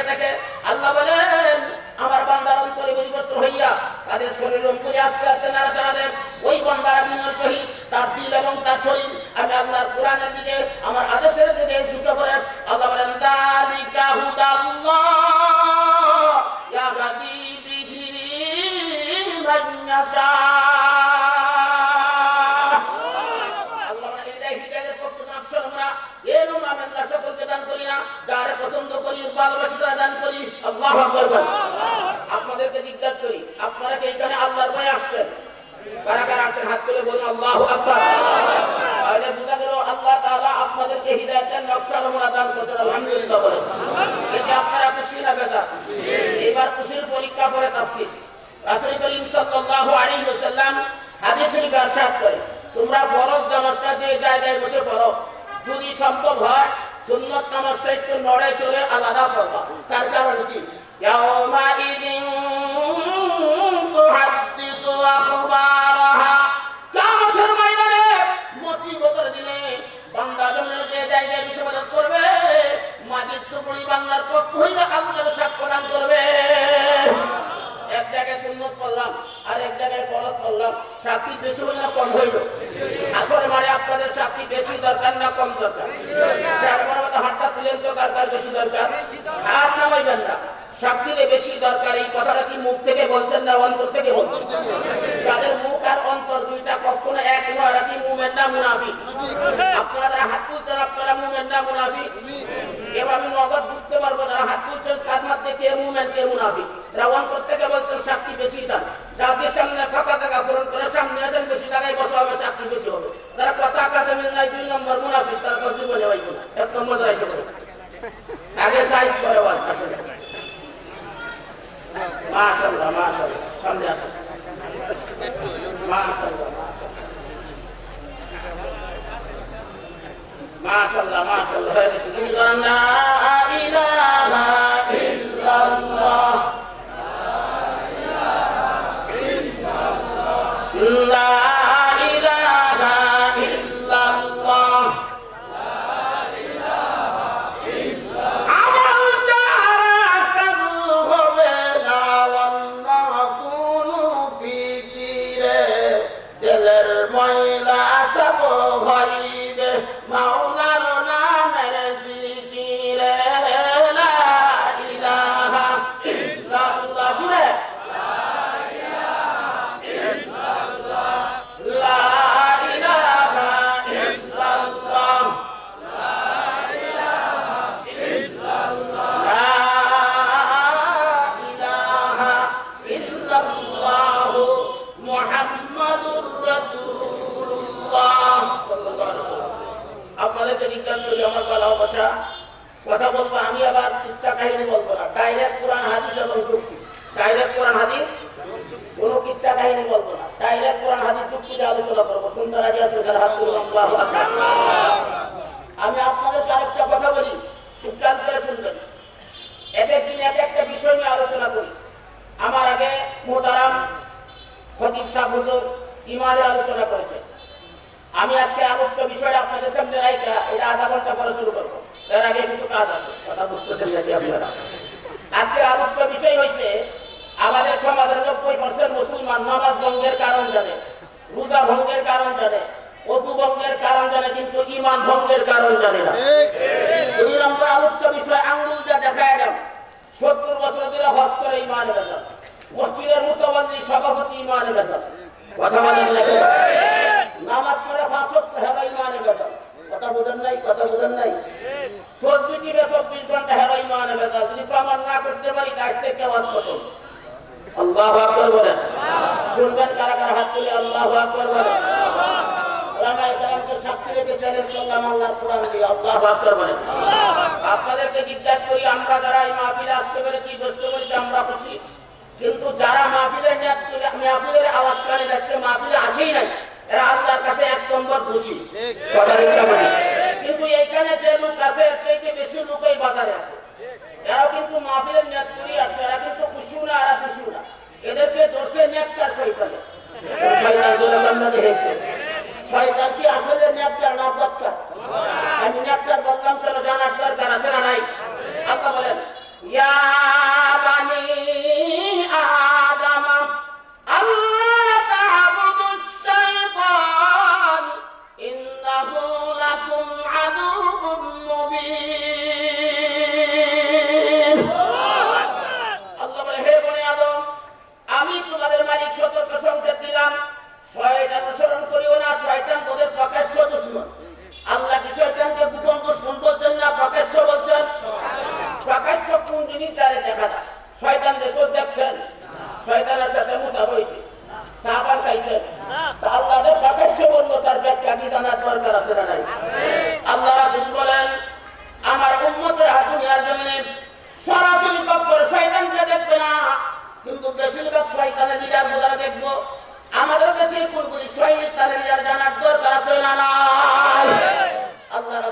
থাকে। আল্লাহ বলেন আমার বান্দার অন্তরে পরিবর্তন হইয়া তাদের শরীর অঙ্কুরে আস্তে আস্তে নাড়াচাড়া দেন। ওই বান্দার বিনয় সহিত তার দিল এবং তার শরীর আমি আল্লাহর কোরআনের দিকে আমার আদেশের দিকে ঝুঁকে পড়েন। আল্লাহ বলেন যালিকা হুদাল্লাহ ইয়াহদি বিহি মান ইয়াশা। আল্লাহ বলেন এই হিদায়াতের পক্ষ থেকে আকশর আমরা এই নোংরা মেঘলা সকলকে দান করি না, যারা পছন্দ করি ভালোবাসি তারা দান করি। আল্লাহু আকবার। আপনাদেরকে জিজ্ঞাসা করি আপনারা কি এখানে আল্লাহর ভয়ে আসছেন? কারা কারা আসছেন হাত তুলে বলুন আল্লাহু আকবার। তাহলে বুঝা গেল আল্লাহ তাআলা আপনাদেরকে হিদায়াতের নকশা নমুনা দান করেছেন। আলহামদুলিল্লাহ বলেন। এতে আপনারা খুশি না বেজার? এবার খুশির পরীক্ষা করে তাফসীর। রাসূল করিম সাল্লাল্লাহু আলাইহি ওয়াসাল্লাম হাদিস শরীফে ইরশাদ করেন তোমরা ফরজ নামাজটা যে জায়গায় বসে পড়ো যদি সম্ভব হয় সুন্নাত নামাজটা একটু নড়ে চড়ে আলাদা পড়বা। তার কারণ কি? ইয়াউমাইদিন তুহাদ্দিসু আখবারাহা। কিয়ামতের ময়দানে মুসিবতের দিনে বান্দা যখন যে জায়গায় বিশ্ববাদত করবে মাটির টুকরি বাংলার পক্ষ হইলে আল্লাহর সাক্ষ্য দান করবে। এক জায়গায় সুন্নাত পড়লাম আর এক জায়গায় ফরজ পড়লাম, সাক্ষী বেশি হইল না কম হইল? আসলে মানে আপনাদের সাক্ষী বেশি দরকার না কম দরকার? আমার মতো হাতটা তুলেন তো কার কার বেশি দরকার? হাত নামাইবেন না। সাক্ষীরে বেশি দরকার এই কথাটা কি মুখ থেকে বলছেন না অন্তর থেকে বলছেন? তাদের মুখ আর অন্তর দুইটা কখনো এক নয়। এরা কি মুমিন না মুনাফিক? আপনারা যারা হাত তুলছেন আপনারা মুমিন না মুনাফিক? এবার আমি নগদ বুঝতে পারবো যারা হাত তুলছেন কার মধ্যে কে মুমিন কে মুনাফিক। যারা অন্তর থেকে বলছেন সাক্ষী বেশি চান, যাদের সামনে ফাঁকা জায়গা পূরণ করে সামনে আসেন বেশি জায়গায় বসা হবে সাক্ষী বেশি হবে। যারা কথা কাজে মিল নাই 2 নম্বর মুনাফিক, তারা তো জীবনে হইব না। 1 নম্বর যারা এসে পড়ে আগে সাইজ করে বাদ আসলে। মাশাআল্লাহ মাশাআল্লাহ সামনে আসেন। মাশাআল্লাহ মাশাআল্লাহ মাশাআল্লাহ। তুমি করেন না ইলাহা ইল্লাল্লাহ লা ইলাহা ইল্লাল্লাহ আমল যারা কাজ হবে না ওয়াল্লাহ কুনু ফিকিরে দিলের ময়লা সব হইবে মাওলার নামের জিকিরে লা ইলাহা ইল্লাল্লাহ জুড়ে কথা বলবো আমি আবার কিচ্ছা কাহিনী বলবো না, ডাইরেক্ট কোরআন হাদিস এবং যুক্তি। ডাইরেক্ট কোরআন হাদিস কোন কিচ্ছা কাহিনী বলবো না, ডাইরেক্ট কোরআন হাদিস যুক্তিতে আলোচনা করবো। সুন্দর আজ আছে যারা হাত তুললাম। আমি আপনাদেরকে আরেকটা কথা বলি, খুব খেয়াল করে শুনবেন। এক একদিন এক একটা বিষয় নিয়ে আলোচনা করি। আমার আগে মোহতারাম খতিব সাহেব হুজুর ইমানের আলোচনা করেছে। আমি আজকে আলোচ্য বিষয় আপনাদের সামনে রাইখা এটা আধা ঘন্টা পরে শুরু করবো। এর আগে কিছু কাজ আছে, কথা বুঝতেছেন নাকি আপনারা? আজকে আলোচ্য বিষয় হয়েছে আমাদের সমাজের 90% মুসলমান নামাজ ভঙ্গের কারণ জানে, রোজা ভঙ্গের কারণ জানে, ওযু ভঙ্গের কারণ জানে, কিন্তু ঈমান ভঙ্গের কারণ জানে না। 2 নম্বর আলোচ্য বিষয় আঙ্গুল দিয়ে দেখায় দেন 70 বছর ধরে হজ করে ঈমানে বেজাল, মসজিদের মুতাওয়াজ্জি সভাপতি ঈমানে বেজাল। কথা বলেন না? নামাজ পড়ে 5 ওয়াক্ত হেরা ঈমানে বেজাল। কথা বুঝেন নাই? কথা বুঝেন নাই? তসবিহ দিবে 24 ঘন্টা হেরা ঈমানে বেজাল। যদি প্রমাণ না করতে পারি কাজ থেকে ওয়াজ খতম। আল্লাহু আকবার বলেন। শুনবেন কারা কারা হাত তুলে আল্লাহু আকবার বলেন। ওলামায়ে কেরামকে সাক্ষী রেখে চ্যালেঞ্জ করলাম আল্লাহর কোরআন দিয়ে। আল্লাহু আকবার বলেন। আপনাদেরকে জিজ্ঞাসা করি আমরা যারা এই মাহফিলে আসতে পেরেছি বসতে পেরেছি আমরা খুশি, কিন্তু যারা মাহফিলের আওয়াজ কানে যাচ্ছে মাহফিলে আসেই নাই এরা আল্লাহর কাছে 1 নম্বর দোষী। কথা ঠিক বলি? কিন্তু এইখানে যে লোক আছে এর থেকে বেশি লোক এই বাজারে আছে। এরাও কিন্তু মাহফিলের নিয়ত করে আসছে, এরা কিন্তু খুশি না এরা খুশি না। এদেরকে দোষে নেককার শয়তানে। শয়তান জোরে আমরা দেখে শয়তান কি আসলে নেককার না বদকার? আমি নেককার বললাম কেন জানার দরকার আছে না নাই? আল্লাহ বলেন ইয়া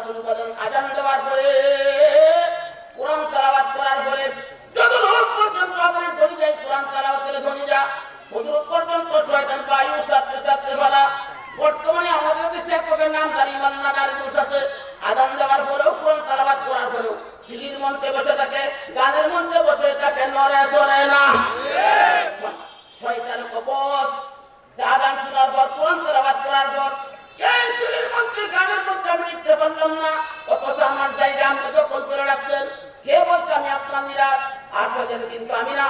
রাসূল বলেন আযান দেওয়ার পরে কোরআন তেলাওয়াত করার পরে যতক্ষণ পর্যন্ত আযানের ধ্বনি যায় কোরআন তেলাওয়াতের ধ্বনি যা ততক্ষণ পর্যন্ত শয়তান বায়ু সাথে সাথে ফেলা। বর্তমানে আমাদের দেশে একটা নাম জানি মান্নাদার মানুষ আছে, আযান দেওয়ার পরেও কোরআন তেলাওয়াত করার পরেও সিলির মঞ্চে বসে থাকে, গানের মঞ্চে বসে থাকে, নড়ে চড়ে না। শয়তানের কবচ আযান শোনার পর কোরআন তেলাওয়াত করার পর এই সিলির মঞ্চে গানের মঞ্চে আমি লিখতে পারলাম না, অথচ আমার জায়গা আমি দখল করে রাখছেন। কে বলছে আমি আপনার নিরাট? আসলে কিন্তু আমি না,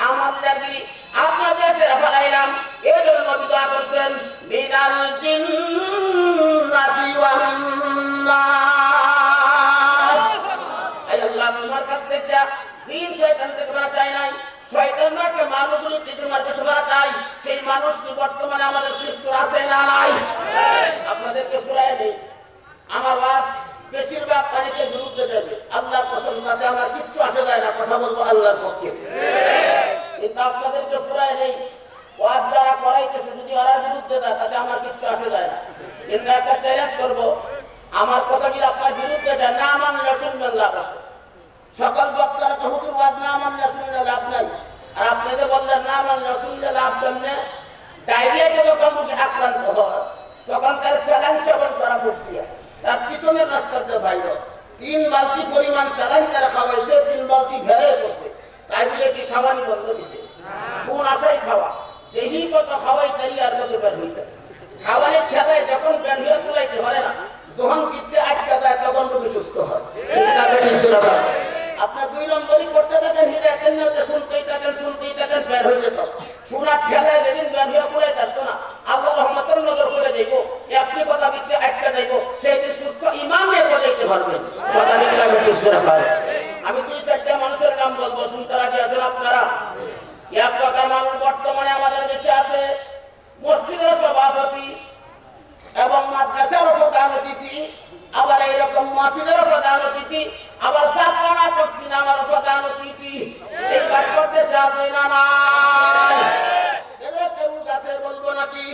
আমার নিরাটগিরি আপনার দেশে ফেলাইলাম। এই জন্য নবী দোয়া করছেন মিনাল জিন্নাতি ওয়ান নাস। এই আল্লাহ তোমার কাছ থেকে জিন শয়তান থেকে মারা চাই নাই, শয়তান একটা মানুষগুলি তোমার কাছে মারা চাই। সেই মানুষটি বর্তমানে আমাদের সৃষ্টি আছে না নাই? আপনাদেরকে ফুরাই নেই আমার ওয়াজ বেশিরভাগ পানিকে বিরুদ্ধে যাবে। আল্লাহর কসম তাতে আমার কিচ্ছু আসে যায় না, কথা বলবো আল্লাহর পক্ষে। কিন্তু আপনাদেরকে ফুরাই নেই ওয়াজ যারা করাইতেছে যদি ওরা বিরুদ্ধে যায় তাতে আমার কিচ্ছু আসে যায় না। কিন্তু একটা চ্যালেঞ্জ করবো, আমার কথা যদি আপনার বিরুদ্ধে যায় না মানলে শুনবেন লাভ আছে। সকল বক্তারা তো হুজুর ওয়াজ না মানলে শুনলে লাভ নাই। আর আপনি যে বললেন না মানলে শুনলে লাভ কেমনে? ডায়রিয়াতে যখন মুখে আক্রান্ত হয় তখন তার স্যালাইন সেবন করা মুক্তি, তার পিছনের রাস্তাতে বাইরে 3 বালতি পরিমাণ স্যালাইন তারা খাওয়াইছে, 3 বালতি ভেড়ে করছে। তাই বলে কি খাওয়ানি বন্ধ দিছে? কোন আশায় খাওয়া যেই কত খাওয়াই তাই আর মধ্যে বের হইতে খাওয়ানোর খেলায় যখন বের হয়ে তুলাইতে পারে না, যখন কিনতে আটকা যায় তখন রোগী সুস্থ হয়। আপনার 2 নম্বরই করতে থাকেন, হিরাতেন শুনতেই থাকেন বের হয়ে যেত। শোনার খেলায় যেদিন বের হয়ে পড়ে থাকতো না, আল্লাহ রহমতের নজর করে যাইব, একটি কথা বিকতে আটকা যাইব, সেই দিন সুস্থ ইমান নিয়ে বজাইতে পারবেন। কথা বিকলাবে ঠিক সেরা পারে। আমি 2-4টা মানুষের নাম বলবো, শুনতে রাজি আছেন আপনারা? এক প্রকার মানুষ বর্তমানে আমাদের দেশে আছে, মসজিদের সভাপতি এবং মাদ্রাসার প্রধান অতিথি, আবার এইরকম মাহফিলের প্রধান অতিথি, আবার যাত্রা নাটক সিনেমার প্রধান অতিথি। এই দেশে আছে না নাই? এদের কেউ আছে বলবো নাকি?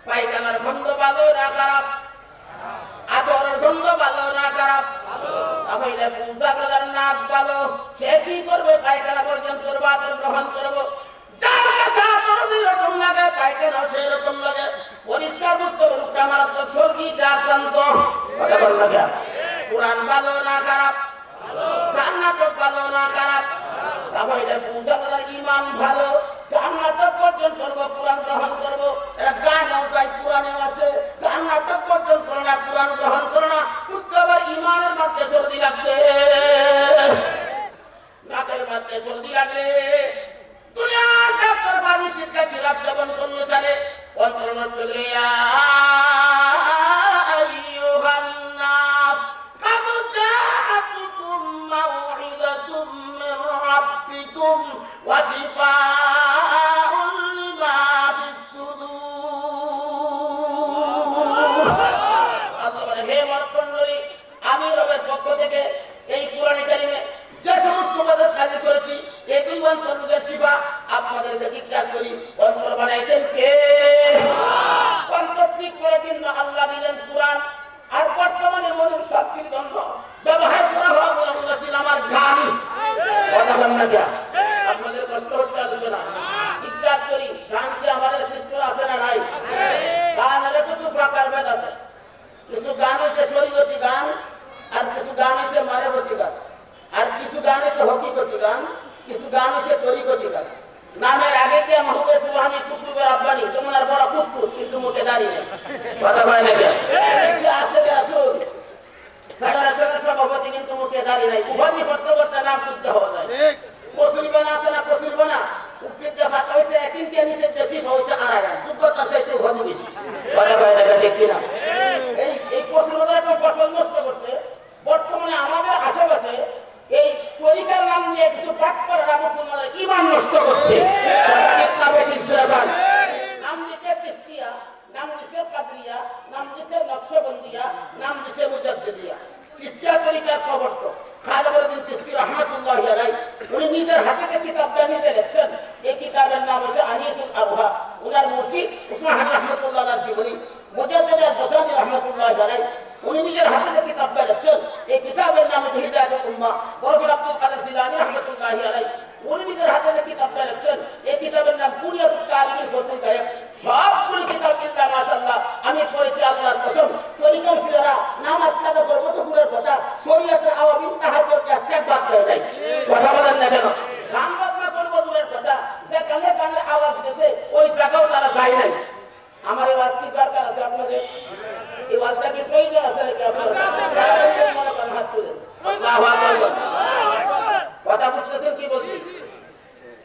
পায়খানার গন্ধ ভালো না খারাপ? আতরের গন্ধ ভালো না খারাপ? তাহলে পূজার নাক ভালো, সে কি করবে? পায়খানা পর্যন্ত আতর গ্রহণ করবো। যার কাছে আতর যেরকম লাগে পায়খানা সেই রকম লাগে। পরিষ্কার বুঝতে রূপটা মারাত্মক স্বর্গীটা আক্রান্ত। কথা বল না কেন? কোরআন ভালো না খারাপ? গান নাটক ভালো না খারাপ? তাহলে পূজার ইমান ভালো, গান নাটক পর্যন্ত করবো, কোরআন গ্রহণ করবো। এরা গানেও চাই, কোরআনেও আছে, গান নাটক পর্যন্ত করো না, কোরআন গ্রহণ করো না। বুঝতে আবার ইমানের মধ্যে সর্দি লাগছে, নাকের মধ্যে সর্দি লাগলে দুনিয়ার ডাক্তার ফার্মেসির কাছে সিরাপ সেবন করলে সারে অন্তর নষ্ট হলে আইয়ুহান নাস কাদ জাআতুকুম মাউইযাতুম মির রাব্বিকুম ওয়া শিফাউন লিমা ফিস সুদূর। আল্লাহ বলে, হে মানবমণ্ডলী, আমি রবের পক্ষ থেকে এই কোরআনে কারিমে যে সমস্ত কাজ করেছি এই 2 অন্তরের শিফা। আপনাদেরকে জিজ্ঞাসা করি, অন্তর বানাইছেন কে? অন্তর ঠিক করে কিন্তু আল্লাহ দিলেন কোরআন। আর বর্তমানে মনের শক্তির জন্য ব্যবহার করা হয় আমার গান। কথা বলেন না যা? আপনাদের কষ্ট হচ্ছে আলোচনা। জিজ্ঞাসা করি, গান কি আমাদের সৃষ্টি আছে না নাই? গানের কিছু প্রকার ভেদ আছে। কিছু গান হচ্ছে শরীয়তি গান, আর কিছু গান হচ্ছে মানবতী গান, আর কিছু গান হচ্ছে হকিকতি গান, কিছু গান হচ্ছে তরিকতি গান। নামের আগে কে মাহবুবে সুবহানি কুতুবে রাব্বানি, যেমন আর বড় কুতুব কিন্তু মুখে দাঁড়িয়ে নেই। কথা বলে না কেন? আসলে আসল ফেডারেশনের সভাপতি কিন্তু মুখে দাঁড়িয়ে নাই। উপাধি করতে করতে নাম করতে হওয়া যায়। কসুরি বানা আছে না? কসুরি বানা উপকৃত ফাঁকা হয়েছে 1 ইঞ্চি নিচের দেশি হয়েছে আড়াই, যোগ্যতা চাইতে উপাধি বেশি। কথা বলে না কেন? ঠিক না? এই কসুরি বাজার একটা ফসল নষ্ট করছে। বর্তমানে আমাদের আশেপাশে এই তরিকার নাম নিয়ে কিছু কাজ করে মুসলমানরা ইমান নষ্ট করছে। নাম দিতে চিশতিয়া, নাম দিতে কাদরিয়া, নাম দিতে নকশবন্দিয়া, নাম দিতে মুজাদ্দিদিয়া। চিশতিয়া তরিকার প্রবর্তক খাজা বলদিন চিশতি রহমাতুল্লাহি আলাইহি, উনি নিজের হাতে কিতাবটা নিজে লিখছেন। এই কিতাবের নাম হচ্ছে আনিসুল আবহা। উনার মুর্শিদ উসমান হাজি রহমাতুল্লাহ আলাইহির জীবনী। মুজাদ্দিদ আল-বাসানি রাহমাতুল্লাহি আলাইহি উনি নিজের হাতে যে কিতাবটা লিখছেন, এই কিতাবের নাম হচ্ছে হিদায়াতুল উম্মাহ। বরফির আব্দুল কাদের জিলানী রাহমাতুল্লাহি আলাইহি উনি নিজের হাতে যে কিতাবটা লিখছেন, এই কিতাবের নাম বুনিয়াতুত তালিমিল ফতুল গায়ব। সবগুলো কিতাব ইল্লা মাশাআল্লাহ আমি পড়েছি আল্লাহর কসম। তরিকার ফিরারা নামাজ কাজা করবো তো দূরের কথা, শরীয়তের আওয়ামিন তাহাজ্জুদ ইসতিগফার বাদ দেয় যায়। কথা বলেন না কেন? গান বাজনা করবো দূরের কথা, যে কানে গানের আওয়াজ দিতেছে ওই জায়গাও তারা যায় নাই। আমার এই ওয়াজ কি দরকার আছে আপনাদের? এই ওয়াজটা কি প্রয়োজন আছে নাকি আপনাদের? মনে করেন হাত তুলেন। আল্লাহু আকবার। কথা বুঝতেছেন কি বলছি?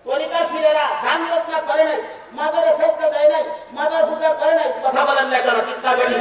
তরিকার ফিরেরা গান বাজনা করে নাই, মাজারে সেজদা দেয় নাই, মাজার পূজা করে নাই। কথা বলেন না কেন? ঠিক না বেশি